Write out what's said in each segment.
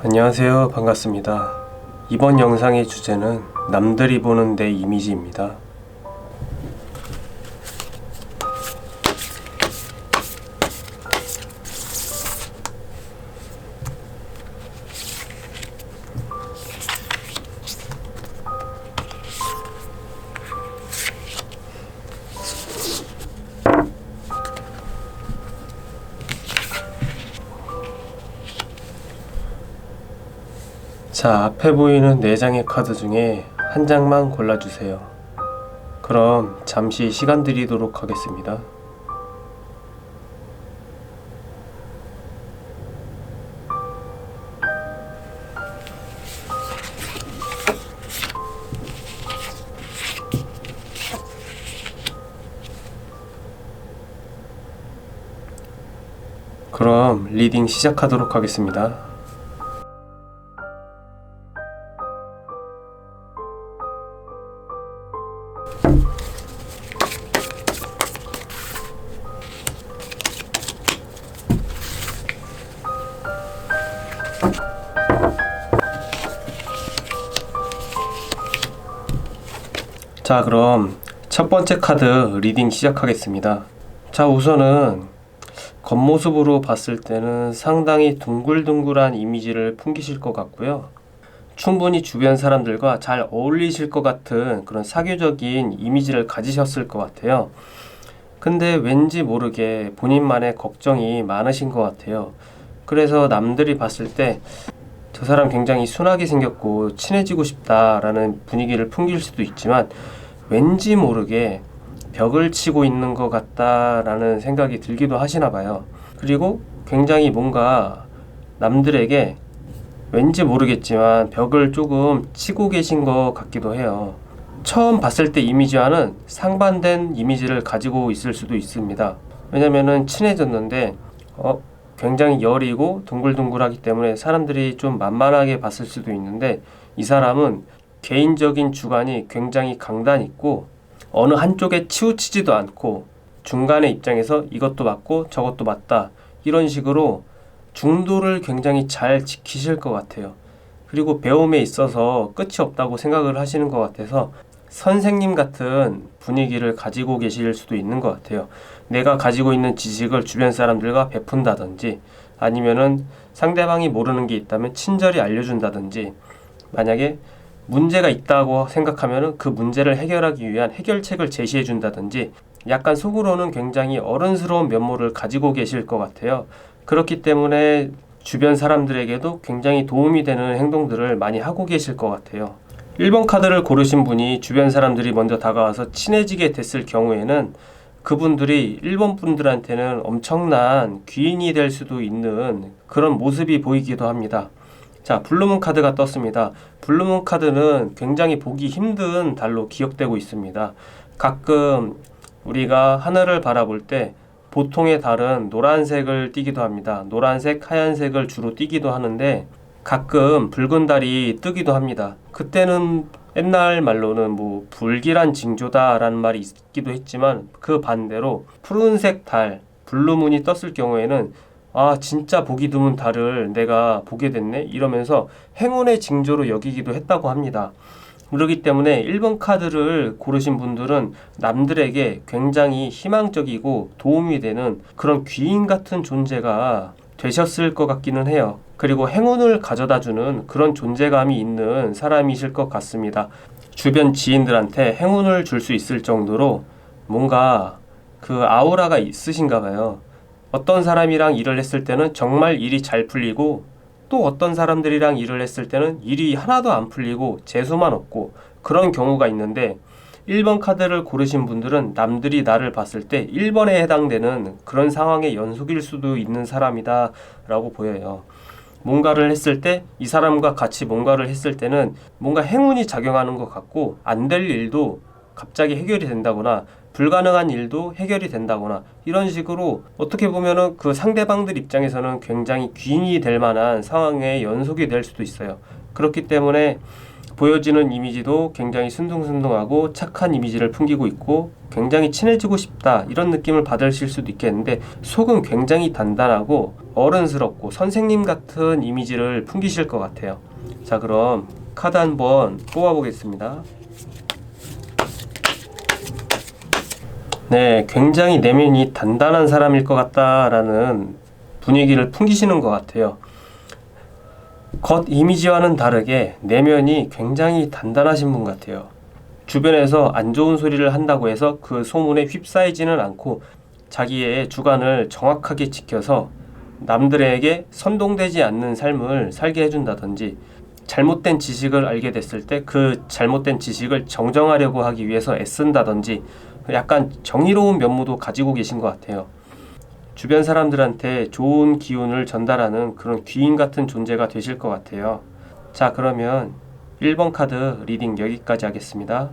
안녕하세요. 반갑습니다. 이번 영상의 주제는 남들이 보는 내 이미지입니다. 자, 앞에 보이는 4장의 카드 중에 한 장만 골라주세요. 그럼 잠시 시간 드리도록 하겠습니다. 그럼 리딩 시작하도록 하겠습니다. 자, 그럼 첫 번째 카드 리딩 시작하겠습니다. 자, 우선은 겉모습으로 봤을 때는 상당히 둥글둥글한 이미지를 풍기실 것 같고요. 충분히 주변 사람들과 잘 어울리실 것 같은 그런 사교적인 이미지를 가지셨을 것 같아요. 근데 왠지 모르게 본인만의 걱정이 많으신 것 같아요. 그래서 남들이 봤을 때 저 사람 굉장히 순하게 생겼고 친해지고 싶다라는 분위기를 풍길 수도 있지만 왠지 모르게 벽을 치고 있는 것 같다라는 생각이 들기도 하시나 봐요. 그리고 굉장히 뭔가 남들에게 왠지 모르겠지만 벽을 조금 치고 계신 것 같기도 해요. 처음 봤을 때 이미지와는 상반된 이미지를 가지고 있을 수도 있습니다. 왜냐면은 친해졌는데 굉장히 여리고 둥글둥글하기 때문에 사람들이 좀 만만하게 봤을 수도 있는데 이 사람은 개인적인 주관이 굉장히 강단 있고 어느 한쪽에 치우치지도 않고 중간의 입장에서 이것도 맞고 저것도 맞다 이런 식으로 중도를 굉장히 잘 지키실 것 같아요. 그리고 배움에 있어서 끝이 없다고 생각을 하시는 것 같아서 선생님 같은 분위기를 가지고 계실 수도 있는 것 같아요. 내가 가지고 있는 지식을 주변 사람들과 베푼다든지 아니면은 상대방이 모르는 게 있다면 친절히 알려준다든지 만약에 문제가 있다고 생각하면 그 문제를 해결하기 위한 해결책을 제시해 준다든지 약간 속으로는 굉장히 어른스러운 면모를 가지고 계실 것 같아요. 그렇기 때문에 주변 사람들에게도 굉장히 도움이 되는 행동들을 많이 하고 계실 것 같아요. 1번 카드를 고르신 분이 주변 사람들이 먼저 다가와서 친해지게 됐을 경우에는 그분들이 1번 분들한테는 엄청난 귀인이 될 수도 있는 그런 모습이 보이기도 합니다. 자, 블루문 카드가 떴습니다. 블루문 카드는 굉장히 보기 힘든 달로 기억되고 있습니다. 가끔 우리가 하늘을 바라볼 때 보통의 달은 노란색을 띠기도 합니다. 노란색, 하얀색을 주로 띠기도 하는데 가끔 붉은 달이 뜨기도 합니다. 그때는 옛날 말로는 뭐 불길한 징조다라는 말이 있기도 했지만 그 반대로 푸른색 달, 블루문이 떴을 경우에는 아, 진짜 보기 드문 달을 내가 보게 됐네 이러면서 행운의 징조로 여기기도 했다고 합니다. 그렇기 때문에 1번 카드를 고르신 분들은 남들에게 굉장히 희망적이고 도움이 되는 그런 귀인 같은 존재가 되셨을 것 같기는 해요. 그리고 행운을 가져다주는 그런 존재감이 있는 사람이실 것 같습니다. 주변 지인들한테 행운을 줄 수 있을 정도로 뭔가 그 아우라가 있으신가 봐요. 어떤 사람이랑 일을 했을 때는 정말 일이 잘 풀리고 또 어떤 사람들이랑 일을 했을 때는 일이 하나도 안 풀리고 재수만 없고 그런 경우가 있는데 1번 카드를 고르신 분들은 남들이 나를 봤을 때 1번에 해당되는 그런 상황의 연속일 수도 있는 사람이다 라고 보여요. 뭔가를 했을 때 이 사람과 같이 뭔가를 했을 때는 뭔가 행운이 작용하는 것 같고 안 될 일도 갑자기 해결이 된다거나 불가능한 일도 해결이 된다거나 이런 식으로 어떻게 보면은 그 상대방들 입장에서는 굉장히 귀인이 될 만한 상황의 연속이 될 수도 있어요. 그렇기 때문에 보여지는 이미지도 굉장히 순둥순둥하고 착한 이미지를 풍기고 있고 굉장히 친해지고 싶다 이런 느낌을 받으실 수도 있겠는데 속은 굉장히 단단하고 어른스럽고 선생님 같은 이미지를 풍기실 것 같아요. 자, 그럼 카드 한번 뽑아 보겠습니다. 네, 굉장히 내면이 단단한 사람일 것 같다라는 분위기를 풍기시는 것 같아요. 겉 이미지와는 다르게 내면이 굉장히 단단하신 분 같아요. 주변에서 안 좋은 소리를 한다고 해서 그 소문에 휩싸이지는 않고 자기의 주관을 정확하게 지켜서 남들에게 선동되지 않는 삶을 살게 해준다든지, 잘못된 지식을 알게 됐을 때 그 잘못된 지식을 정정하려고 하기 위해서 애쓴다든지, 약간 정의로운 면모도 가지고 계신 것 같아요. 주변 사람들한테 좋은 기운을 전달하는 그런 귀인 같은 존재가 되실 것 같아요. 자, 그러면 1번 카드 리딩 여기까지 하겠습니다.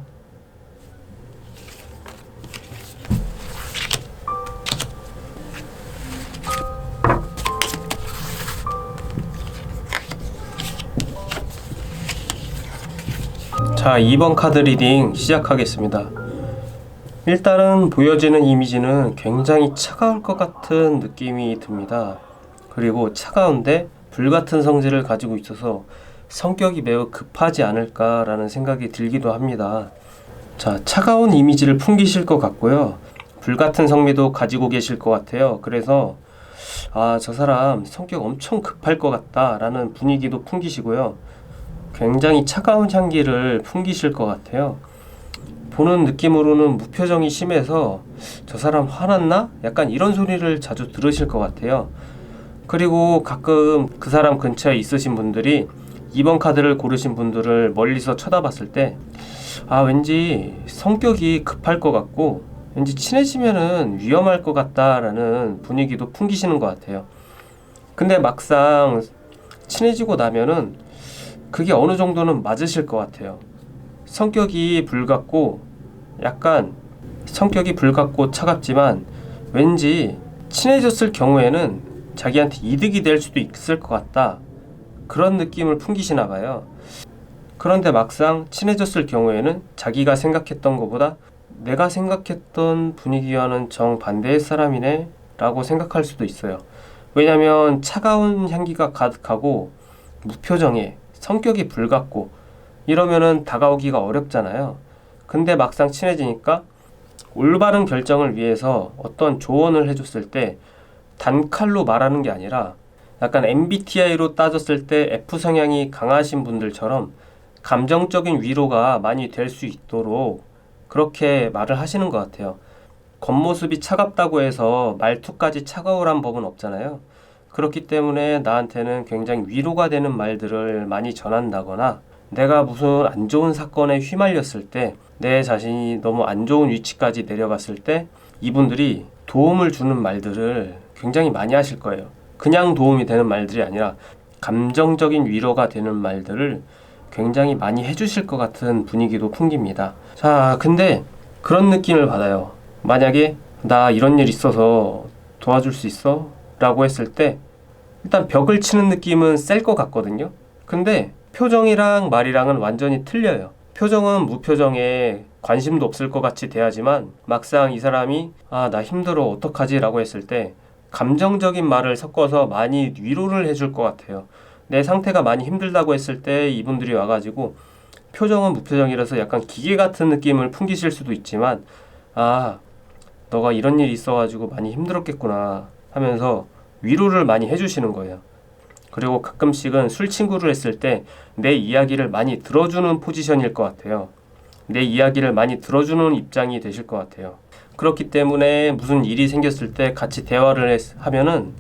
자, 2번 카드 리딩 시작하겠습니다. 일단은 보여지는 이미지는 굉장히 차가울 것 같은 느낌이 듭니다. 그리고 차가운데 불같은 성질을 가지고 있어서 성격이 매우 급하지 않을까라는 생각이 들기도 합니다. 자, 차가운 이미지를 풍기실 것 같고요. 불같은 성미도 가지고 계실 것 같아요. 그래서 저 사람 성격 엄청 급할 것 같다라는 분위기도 풍기시고요. 굉장히 차가운 향기를 풍기실 것 같아요. 보는 느낌으로는 무표정이 심해서 저 사람 화났나? 약간 이런 소리를 자주 들으실 것 같아요. 그리고 가끔 그 사람 근처에 있으신 분들이 2번 카드를 고르신 분들을 멀리서 쳐다봤을 때 왠지 성격이 급할 것 같고 왠지 친해지면은 위험할 것 같다라는 분위기도 풍기시는 것 같아요. 근데 막상 친해지고 나면은 그게 어느 정도는 맞으실 것 같아요. 성격이 불같고 차갑지만 왠지 친해졌을 경우에는 자기한테 이득이 될 수도 있을 것 같다, 그런 느낌을 풍기시나 봐요. 그런데 막상 친해졌을 경우에는 자기가 생각했던 것보다 내가 생각했던 분위기와는 정반대의 사람이네 라고 생각할 수도 있어요. 왜냐면 차가운 향기가 가득하고 무표정해 성격이 불같고 이러면은 다가오기가 어렵잖아요. 근데 막상 친해지니까 올바른 결정을 위해서 어떤 조언을 해줬을 때 단칼로 말하는 게 아니라 약간 MBTI로 따졌을 때 F 성향이 강하신 분들처럼 감정적인 위로가 많이 될 수 있도록 그렇게 말을 하시는 것 같아요. 겉모습이 차갑다고 해서 말투까지 차가우란 법은 없잖아요. 그렇기 때문에 나한테는 굉장히 위로가 되는 말들을 많이 전한다거나, 내가 무슨 안 좋은 사건에 휘말렸을 때, 내 자신이 너무 안 좋은 위치까지 내려갔을 때 이분들이 도움을 주는 말들을 굉장히 많이 하실 거예요. 그냥 도움이 되는 말들이 아니라 감정적인 위로가 되는 말들을 굉장히 많이 해주실 것 같은 분위기도 풍깁니다. 자, 근데 그런 느낌을 받아요. 만약에 나 이런 일 있어서 도와줄 수 있어? 라고 했을 때 일단 벽을 치는 느낌은 셀 것 같거든요. 근데 표정이랑 말이랑은 완전히 틀려요. 표정은 무표정에 관심도 없을 것 같이 대하지만 막상 이 사람이 나 힘들어 어떡하지? 라고 했을 때 감정적인 말을 섞어서 많이 위로를 해줄 것 같아요. 내 상태가 많이 힘들다고 했을 때 이분들이 와가지고 표정은 무표정이라서 약간 기계 같은 느낌을 풍기실 수도 있지만 너가 이런 일이 있어가지고 많이 힘들었겠구나 하면서 위로를 많이 해주시는 거예요. 그리고 가끔씩은 술 친구를 했을 때 내 이야기를 많이 들어주는 포지션일 것 같아요. 내 이야기를 많이 들어주는 입장이 되실 것 같아요. 그렇기 때문에 무슨 일이 생겼을 때 같이 대화를 하면은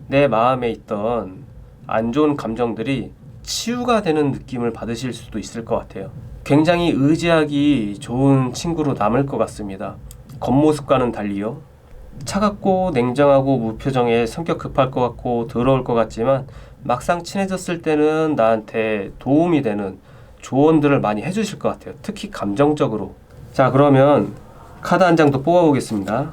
내 마음에 있던 안 좋은 감정들이 치유가 되는 느낌을 받으실 수도 있을 것 같아요. 굉장히 의지하기 좋은 친구로 남을 것 같습니다. 겉모습과는 달리요. 차갑고 냉정하고 무표정에 성격 급할 것 같고 더러울 것 같지만 막상 친해졌을 때는 나한테 도움이 되는 조언들을 많이 해주실 것 같아요. 특히 감정적으로. 자, 그러면 카드 한 장 더 뽑아보겠습니다.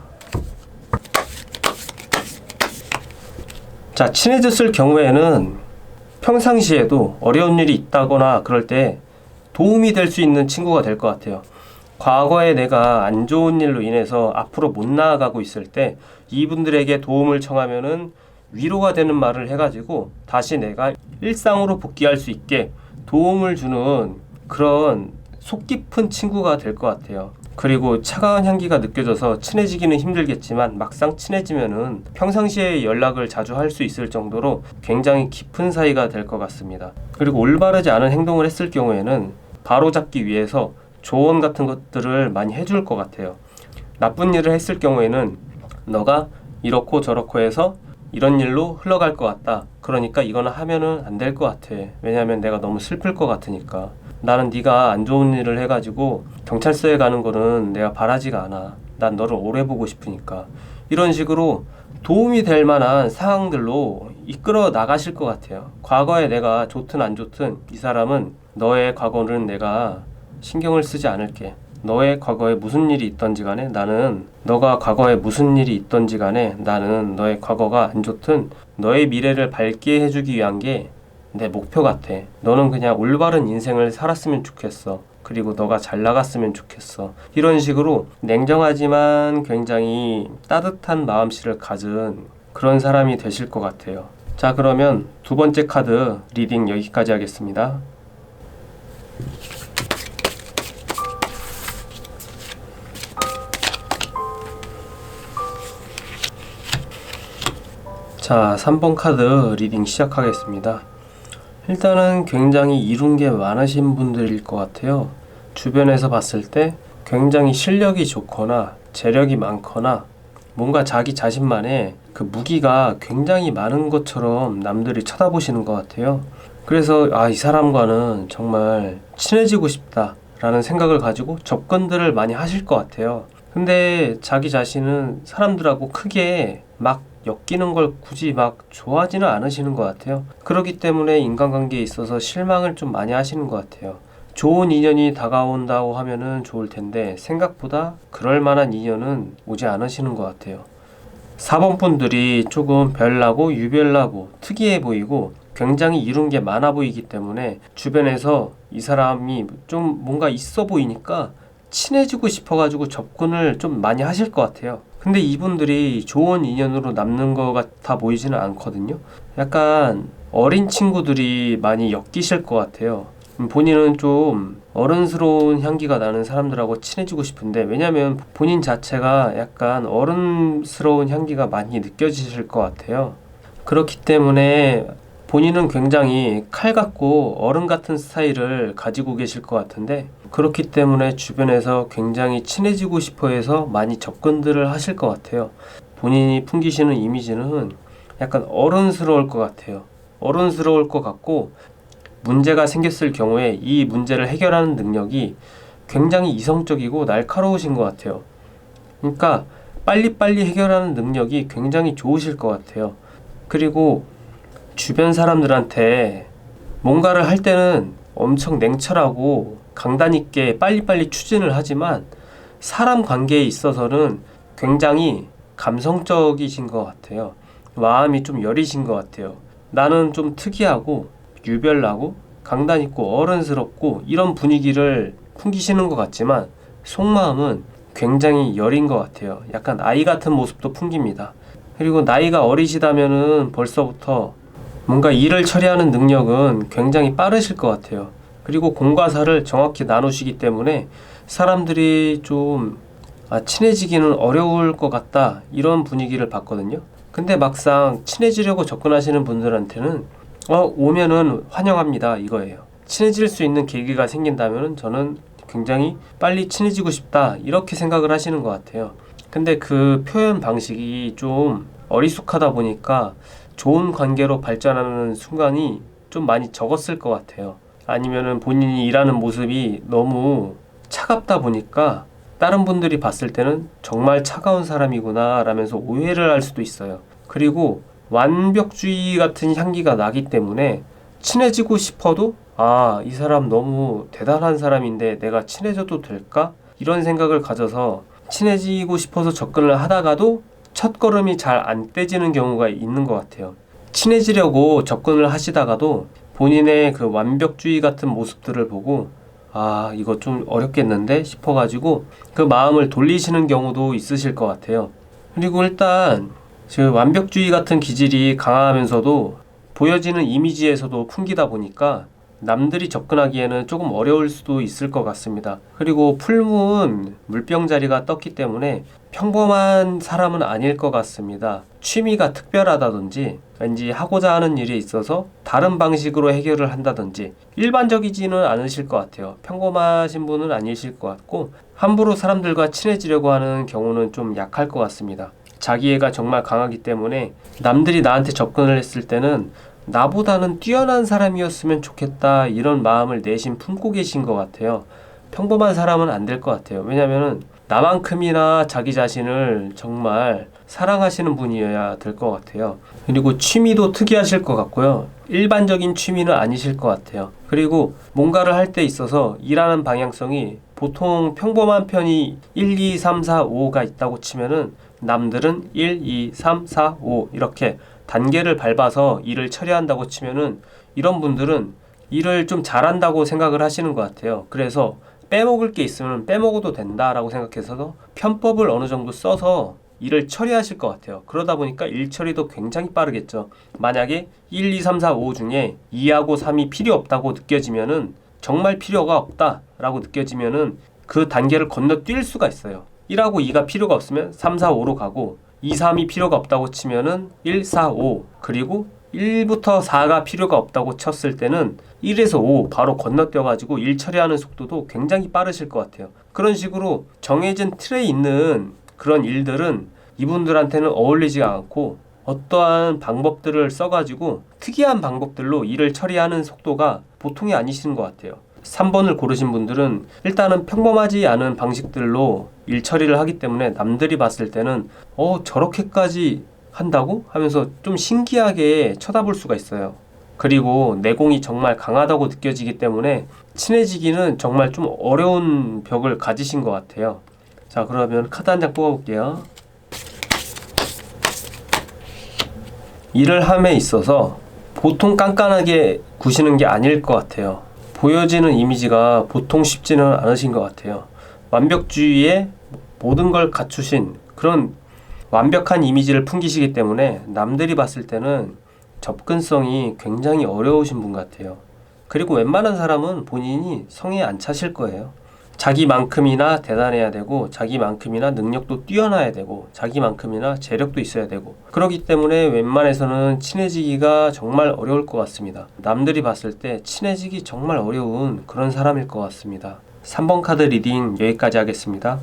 자, 친해졌을 경우에는 평상시에도 어려운 일이 있다거나 그럴 때 도움이 될 수 있는 친구가 될 것 같아요. 과거에 내가 안 좋은 일로 인해서 앞으로 못 나아가고 있을 때 이분들에게 도움을 청하면은 위로가 되는 말을 해가지고 다시 내가 일상으로 복귀할 수 있게 도움을 주는 그런 속 깊은 친구가 될 것 같아요. 그리고 차가운 향기가 느껴져서 친해지기는 힘들겠지만 막상 친해지면은 평상시에 연락을 자주 할 수 있을 정도로 굉장히 깊은 사이가 될 것 같습니다. 그리고 올바르지 않은 행동을 했을 경우에는 바로잡기 위해서 조언 같은 것들을 많이 해줄 것 같아요. 나쁜 일을 했을 경우에는 너가 이렇고 저렇고 해서 이런 일로 흘러갈 것 같다. 그러니까 이거는 하면은 안 될 것 같아. 왜냐하면 내가 너무 슬플 것 같으니까. 나는 네가 안 좋은 일을 해가지고 경찰서에 가는 거는 내가 바라지가 않아. 난 너를 오래 보고 싶으니까. 이런 식으로 도움이 될 만한 상황들로 이끌어 나가실 것 같아요. 과거에 내가 좋든 안 좋든 이 사람은 너의 과거는 내가 신경을 쓰지 않을게. 너의 과거에 무슨 일이 있던지 간에 나는 너가 과거에 무슨 일이 있던지 간에 나는 너의 과거가 안 좋든 너의 미래를 밝게 해주기 위한 게 내 목표 같아. 너는 그냥 올바른 인생을 살았으면 좋겠어. 그리고 너가 잘 나갔으면 좋겠어. 이런 식으로 냉정하지만 굉장히 따뜻한 마음씨를 가진 그런 사람이 되실 것 같아요. 자, 그러면 두 번째 카드 리딩 여기까지 하겠습니다. 자, 3번 카드 리딩 시작하겠습니다. 일단은 굉장히 이룬 게 많으신 분들일 것 같아요. 주변에서 봤을 때 굉장히 실력이 좋거나 재력이 많거나 뭔가 자기 자신만의 그 무기가 굉장히 많은 것처럼 남들이 쳐다보시는 것 같아요. 그래서 이 사람과는 정말 친해지고 싶다 라는 생각을 가지고 접근들을 많이 하실 것 같아요. 근데 자기 자신은 사람들하고 크게 막 엮이는 걸 굳이 막 좋아하지는 않으시는 것 같아요. 그렇기 때문에 인간관계에 있어서 실망을 좀 많이 하시는 것 같아요. 좋은 인연이 다가온다고 하면은 좋을 텐데 생각보다 그럴 만한 인연은 오지 않으시는 것 같아요. 4번 분들이 조금 별나고 유별나고 특이해 보이고 굉장히 이룬 게 많아 보이기 때문에 주변에서 이 사람이 좀 뭔가 있어 보이니까 친해지고 싶어가지고 접근을 좀 많이 하실 것 같아요. 근데 이분들이 좋은 인연으로 남는 것 같아 보이지는 않거든요. 약간 어린 친구들이 많이 엮이실 것 같아요. 본인은 좀 어른스러운 향기가 나는 사람들하고 친해지고 싶은데 왜냐면 본인 자체가 약간 어른스러운 향기가 많이 느껴지실 것 같아요. 그렇기 때문에 본인은 굉장히 칼 같고 어른 같은 스타일을 가지고 계실 것 같은데 그렇기 때문에 주변에서 굉장히 친해지고 싶어 해서 많이 접근들을 하실 것 같아요. 본인이 풍기시는 이미지는 약간 어른스러울 것 같아요. 어른스러울 것 같고 문제가 생겼을 경우에 이 문제를 해결하는 능력이 굉장히 이성적이고 날카로우신 것 같아요. 그러니까 빨리빨리 해결하는 능력이 굉장히 좋으실 것 같아요. 그리고 주변 사람들한테 뭔가를 할 때는 엄청 냉철하고 강단 있게 빨리빨리 추진을 하지만 사람 관계에 있어서는 굉장히 감성적이신 것 같아요. 마음이 좀 여리신 것 같아요. 나는 좀 특이하고 유별나고 강단 있고 어른스럽고 이런 분위기를 풍기시는 것 같지만 속마음은 굉장히 여린 것 같아요. 약간 아이 같은 모습도 풍깁니다. 그리고 나이가 어리시다면은 벌써부터 뭔가 일을 처리하는 능력은 굉장히 빠르실 것 같아요. 그리고 공과 사를 정확히 나누시기 때문에 사람들이 좀 친해지기는 어려울 것 같다 이런 분위기를 봤거든요. 근데 막상 친해지려고 접근하시는 분들한테는 오면은 환영합니다 이거예요. 친해질 수 있는 계기가 생긴다면 저는 굉장히 빨리 친해지고 싶다 이렇게 생각을 하시는 것 같아요. 근데 그 표현 방식이 좀 어리숙하다 보니까 좋은 관계로 발전하는 순간이 좀 많이 적었을 것 같아요. 아니면은 본인이 일하는 모습이 너무 차갑다 보니까 다른 분들이 봤을 때는 정말 차가운 사람이구나 라면서 오해를 할 수도 있어요. 그리고 완벽주의 같은 향기가 나기 때문에 친해지고 싶어도 이 사람 너무 대단한 사람인데 내가 친해져도 될까? 이런 생각을 가져서 친해지고 싶어서 접근을 하다가도 첫걸음이 잘 안 떼지는 경우가 있는 것 같아요. 친해지려고 접근을 하시다가도 본인의 그 완벽주의 같은 모습들을 보고 이거 좀 어렵겠는데 싶어가지고 그 마음을 돌리시는 경우도 있으실 것 같아요. 그리고 일단 완벽주의 같은 기질이 강하면서도 보여지는 이미지에서도 풍기다 보니까 남들이 접근하기에는 조금 어려울 수도 있을 것 같습니다. 그리고 풀무은 물병자리가 떴기 때문에 평범한 사람은 아닐 것 같습니다. 취미가 특별하다든지 왠지 하고자 하는 일에 있어서 다른 방식으로 해결을 한다든지 일반적이지는 않으실 것 같아요. 평범하신 분은 아니실 것 같고 함부로 사람들과 친해지려고 하는 경우는 좀 약할 것 같습니다. 자기애가 정말 강하기 때문에 남들이 나한테 접근을 했을 때는 나보다는 뛰어난 사람이었으면 좋겠다 이런 마음을 내심 품고 계신 것 같아요. 평범한 사람은 안 될 것 같아요. 왜냐면은 나만큼이나 자기 자신을 정말 사랑하시는 분이어야 될 것 같아요. 그리고 취미도 특이하실 것 같고요. 일반적인 취미는 아니실 것 같아요. 그리고 뭔가를 할 때 있어서 일하는 방향성이 보통 평범한 편이 1, 2, 3, 4, 5가 있다고 치면은 남들은 1, 2, 3, 4, 5 이렇게 단계를 밟아서 일을 처리한다고 치면은 이런 분들은 일을 좀 잘한다고 생각을 하시는 것 같아요. 그래서 빼먹을 게 있으면 빼먹어도 된다라고 생각해서 편법을 어느 정도 써서 일을 처리하실 것 같아요. 그러다 보니까 일 처리도 굉장히 빠르겠죠. 만약에 1, 2, 3, 4, 5 중에 2하고 3이 필요 없다고 느껴지면은 정말 필요가 없다라고 느껴지면은 그 단계를 건너뛸 수가 있어요. 1하고 2가 필요가 없으면 3, 4, 5로 가고 2, 3이 필요가 없다고 치면은 1, 4, 5 그리고 1부터 4가 필요가 없다고 쳤을 때는 1에서 5 바로 건너뛰어가지고 일 처리하는 속도도 굉장히 빠르실 것 같아요. 그런 식으로 정해진 틀에 있는 그런 일들은 이분들한테는 어울리지가 않고 어떠한 방법들을 써가지고 특이한 방법들로 일을 처리하는 속도가 보통이 아니신 것 같아요. 3번을 고르신 분들은 일단은 평범하지 않은 방식들로 일 처리를 하기 때문에 남들이 봤을 때는 저렇게까지 한다고? 하면서 좀 신기하게 쳐다볼 수가 있어요. 그리고 내공이 정말 강하다고 느껴지기 때문에 친해지기는 정말 좀 어려운 벽을 가지신 것 같아요. 자, 그러면 카드 한 장 뽑아볼게요. 일을 함에 있어서 보통 깐깐하게 구시는 게 아닐 것 같아요. 보여지는 이미지가 보통 쉽지는 않으신 것 같아요. 완벽주의에 모든 걸 갖추신 그런 완벽한 이미지를 풍기시기 때문에 남들이 봤을 때는 접근성이 굉장히 어려우신 분 같아요. 그리고 웬만한 사람은 본인이 성에 안 차실 거예요. 자기만큼이나 대단해야 되고 자기만큼이나 능력도 뛰어나야 되고 자기만큼이나 재력도 있어야 되고 그렇기 때문에 웬만해서는 친해지기가 정말 어려울 것 같습니다. 남들이 봤을 때 친해지기 정말 어려운 그런 사람일 것 같습니다. 3번 카드 리딩 여기까지 하겠습니다.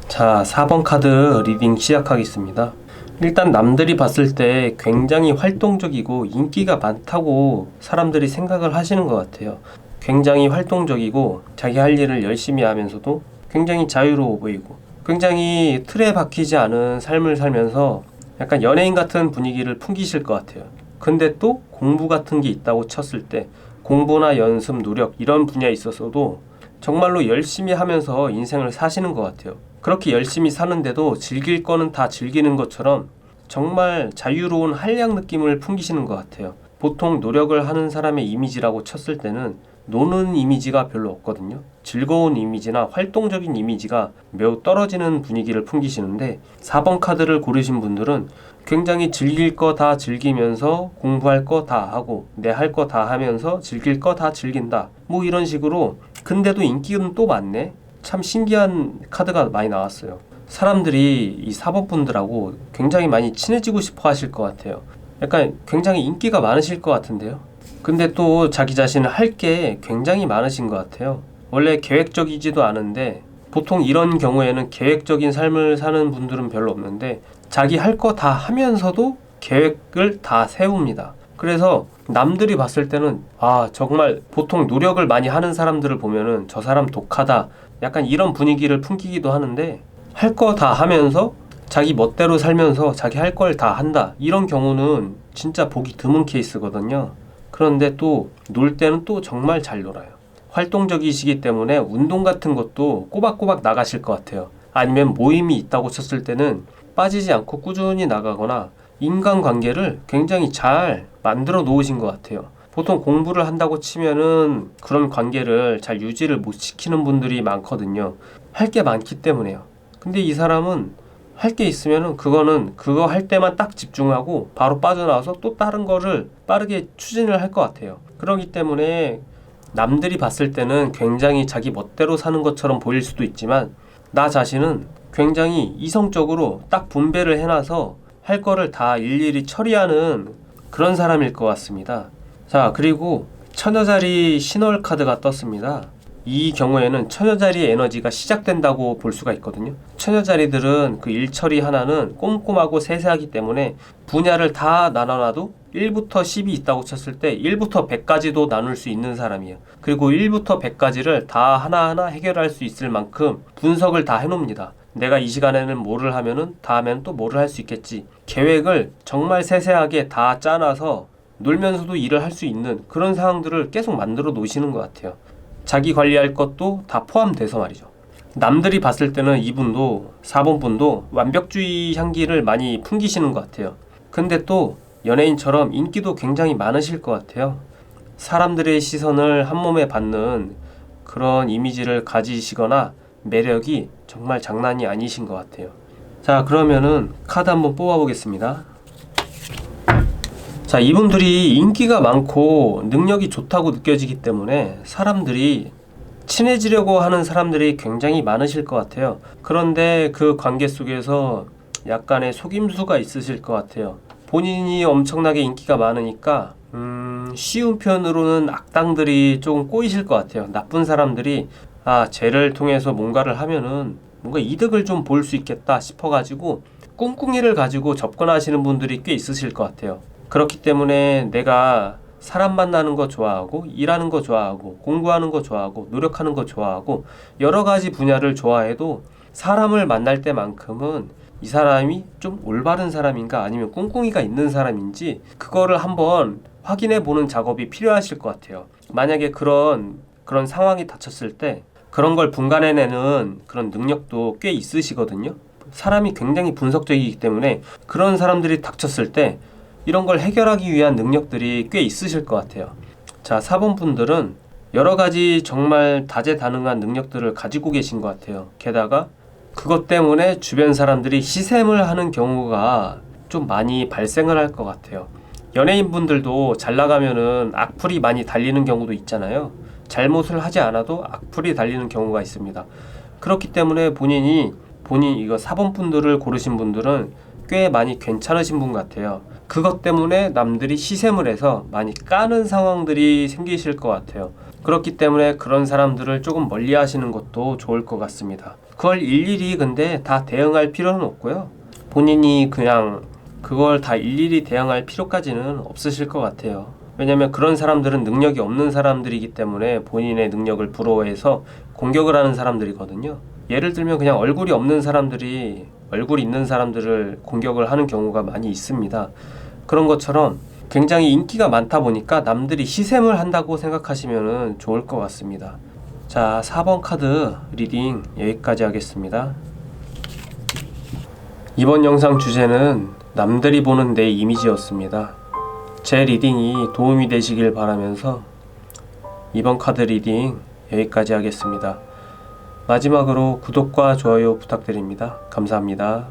자, 4번 카드 리딩 시작하겠습니다. 일단 남들이 봤을 때 굉장히 활동적이고 인기가 많다고 사람들이 생각을 하시는 것 같아요. 굉장히 활동적이고 자기 할 일을 열심히 하면서도 굉장히 자유로워 보이고 굉장히 틀에 박히지 않은 삶을 살면서 약간 연예인 같은 분위기를 풍기실 것 같아요. 근데 또 공부 같은 게 있다고 쳤을 때 공부나 연습, 노력 이런 분야에 있어서도 정말로 열심히 하면서 인생을 사시는 것 같아요. 그렇게 열심히 사는데도 즐길 거는 다 즐기는 것처럼 정말 자유로운 한량 느낌을 풍기시는 것 같아요. 보통 노력을 하는 사람의 이미지라고 쳤을 때는 노는 이미지가 별로 없거든요. 즐거운 이미지나 활동적인 이미지가 매우 떨어지는 분위기를 풍기시는데 4번 카드를 고르신 분들은 굉장히 즐길 거 다 즐기면서 공부할 거 다 하고 내 할 거 다 하면서 즐길 거 다 즐긴다. 뭐 이런 식으로 근데도 인기는 또 많네. 참 신기한 카드가 많이 나왔어요. 사람들이 이 4번 분들하고 굉장히 많이 친해지고 싶어 하실 것 같아요. 약간 굉장히 인기가 많으실 것 같은데요. 근데 또 자기 자신을 할 게 굉장히 많으신 것 같아요. 원래 계획적이지도 않은데 보통 이런 경우에는 계획적인 삶을 사는 분들은 별로 없는데 자기 할 거 다 하면서도 계획을 다 세웁니다. 그래서 남들이 봤을 때는 정말 보통 노력을 많이 하는 사람들을 보면은 저 사람 독하다 약간 이런 분위기를 풍기기도 하는데 할 거 다 하면서 자기 멋대로 살면서 자기 할 걸 다 한다 이런 경우는 진짜 보기 드문 케이스거든요. 그런데 또 놀 때는 또 정말 잘 놀아요. 활동적이시기 때문에 운동 같은 것도 꼬박꼬박 나가실 것 같아요. 아니면 모임이 있다고 쳤을 때는 빠지지 않고 꾸준히 나가거나 인간관계를 굉장히 잘 만들어 놓으신 것 같아요. 보통 공부를 한다고 치면은 그런 관계를 잘 유지를 못 시키는 분들이 많거든요. 할 게 많기 때문에요. 근데 이 사람은 할 게 있으면은 그거 할 때만 딱 집중하고 바로 빠져나와서 또 다른 거를 빠르게 추진을 할 것 같아요. 그렇기 때문에 남들이 봤을 때는 굉장히 자기 멋대로 사는 것처럼 보일 수도 있지만 나 자신은 굉장히 이성적으로 딱 분배를 해놔서 할 거를 다 일일이 처리하는 그런 사람일 것 같습니다. 자, 그리고 처녀자리 신월 카드가 떴습니다. 이 경우에는 처녀자리의 에너지가 시작된다고 볼 수가 있거든요. 처녀자리들은 그 일 처리 하나는 꼼꼼하고 세세하기 때문에 분야를 다 나눠놔도 1부터 10이 있다고 쳤을 때 1부터 100까지도 나눌 수 있는 사람이에요. 그리고 1부터 100까지를 다 하나하나 해결할 수 있을 만큼 분석을 다 해놓습니다. 내가 이 시간에는 뭐를 하면은 다음에는 또 뭐를 할 수 있겠지. 계획을 정말 세세하게 다 짜놔서 놀면서도 일을 할 수 있는 그런 상황들을 계속 만들어 놓으시는 것 같아요. 자기 관리할 것도 다 포함돼서 말이죠. 남들이 봤을 때는 이분도 4번 분도 완벽주의 향기를 많이 풍기시는 것 같아요. 근데 또 연예인처럼 인기도 굉장히 많으실 것 같아요. 사람들의 시선을 한 몸에 받는 그런 이미지를 가지시거나 매력이 정말 장난이 아니신 것 같아요. 자, 그러면은 카드 한번 뽑아 보겠습니다. 자, 이분들이 인기가 많고 능력이 좋다고 느껴지기 때문에 사람들이 친해지려고 하는 사람들이 굉장히 많으실 것 같아요. 그런데 그 관계 속에서 약간의 속임수가 있으실 것 같아요. 본인이 엄청나게 인기가 많으니까 쉬운 표현으로는 악당들이 조금 꼬이실 것 같아요. 나쁜 사람들이 쟤를 통해서 뭔가를 하면은 뭔가 이득을 좀 볼 수 있겠다 싶어가지고 꿍꿍이를 가지고 접근하시는 분들이 꽤 있으실 것 같아요. 그렇기 때문에 내가 사람 만나는 거 좋아하고 일하는 거 좋아하고 공부하는 거 좋아하고 노력하는 거 좋아하고 여러 가지 분야를 좋아해도 사람을 만날 때만큼은 이 사람이 좀 올바른 사람인가 아니면 꿍꿍이가 있는 사람인지 그거를 한번 확인해 보는 작업이 필요하실 것 같아요. 만약에 그런 상황이 닥쳤을 때 그런 걸 분간해내는 그런 능력도 꽤 있으시거든요. 사람이 굉장히 분석적이기 때문에 그런 사람들이 닥쳤을 때 이런 걸 해결하기 위한 능력들이 꽤 있으실 것 같아요. 자, 4번 분들은 여러 가지 정말 다재다능한 능력들을 가지고 계신 것 같아요. 게다가 그것 때문에 주변 사람들이 시샘을 하는 경우가 좀 많이 발생을 할 것 같아요. 연예인 분들도 잘 나가면은 악플이 많이 달리는 경우도 있잖아요. 잘못을 하지 않아도 악플이 달리는 경우가 있습니다. 그렇기 때문에 본인 이거 4번 분들을 고르신 분들은 꽤 많이 괜찮으신 분 같아요. 그것 때문에 남들이 시샘을 해서 많이 까는 상황들이 생기실 것 같아요. 그렇기 때문에 그런 사람들을 조금 멀리 하시는 것도 좋을 것 같습니다. 그걸 일일이 근데 다 대응할 필요는 없고요. 본인이 그냥 그걸 다 일일이 대응할 필요까지는 없으실 것 같아요. 왜냐면 그런 사람들은 능력이 없는 사람들이기 때문에 본인의 능력을 부러워해서 공격을 하는 사람들이거든요. 예를 들면 그냥 얼굴이 없는 사람들이 얼굴 있는 사람들을 공격을 하는 경우가 많이 있습니다. 그런 것처럼 굉장히 인기가 많다 보니까 남들이 시샘을 한다고 생각하시면 좋을 것 같습니다. 자, 4번 카드 리딩 여기까지 하겠습니다. 이번 영상 주제는 남들이 보는 내 이미지였습니다. 제 리딩이 도움이 되시길 바라면서 이번 카드 리딩 여기까지 하겠습니다. 마지막으로 구독과 좋아요 부탁드립니다. 감사합니다.